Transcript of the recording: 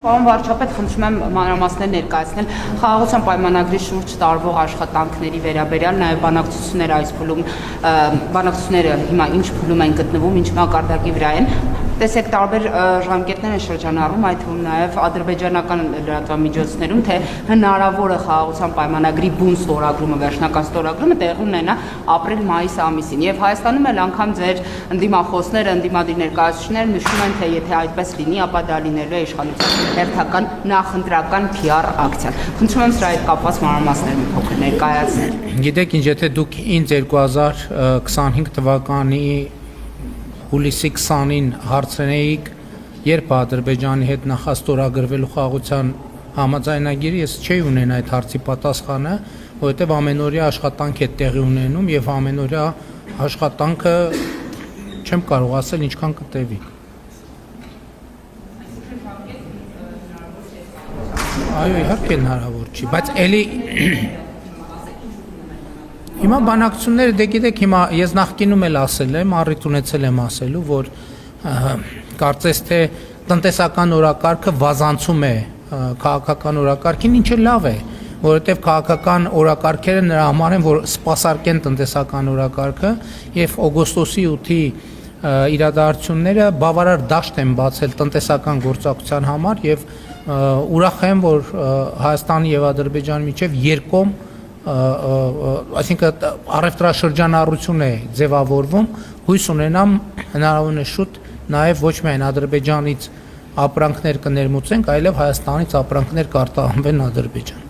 Պարոն վարչապետ, խնդրում եմ մանրամասներ ներկայացնել խաղաղության պայմանագրի շուրջ տարվող աշխատանքների վերաբերյալ, նաև բանակցությունները հիմա ինչ փուլում են գտնվում, ինչ մակարդակի վրա են։ Տեսեք, տարբեր ժամկետներ են շրջանառվում, այդ թվում նաև ադրբեջանական լրատվամիջոցներում, թե հնարավոր է խաղաղության պայմանագրի բուն ստորագրումը, վերջնական ստորագրումը տեղի ունենա ապրիլ-մայիս ամիսին։ Եվ Հայաստանում էլ անգամ ձեր ընդդիմախոսները, ընդդիմադիր ներկայացուցիչները նշում են, թե եթե այդպես լինի, ապա դա լինելու է իշխանության հերթական նախընտրական PR ակցիան։ Խնդրում եմ սրա հետ կապված մանրամասներ մի փոքր ներկայացնել։ Գիտեք ինչ, եթե դուք ինձ 2025 թվականի հուլիսի 20-ին հարցրեիք, երբ Ադրբեջանի հետ նախաստորագրվելու խաղաղության համաձայնագիրը, ես չէի ունենա այդ հարցի պատասխանը, որովհետև ամենօրյա աշխատանք է տեղի ունենում եւ ամենօրյա աշխատանքը չեմ կարող ասել ինչքան կտևի։ Այո, իհարկե հնարավոր չի, բայց էլի հիմա բանակցությունները, դե գիտեք, հիմա ես նախկինում էլ ասել եմ, առիթ ունեցել եմ ասելու, որ կարծես թե տնտեսական օրակարգը վազանցում է քաղաքական օրակարգին, ինչը լավ է, որովհետև քաղաքական օրակարգերը նրա համար են, որ սպասարկեն տնտեսական օրակարգը եւ օգոստոսի 8-ի իրադարձությունները բավարար դաշտ են բացել տնտեսական գործակցության համար եւ ուրախ եմ, որ Հայաստանի եւ Ադրբեջանի միջեւ երկկողմ այսինքն առևտրաշրջանառություն է ձևավորվում, հույս ունենամ հնարավորինս շուտ նաև ոչ միայն Ադրբեջանից ապրանքներ կներմուծենք, այլև Հայաստանից ապրանքներ կարտահանվեն Ադրբեջան։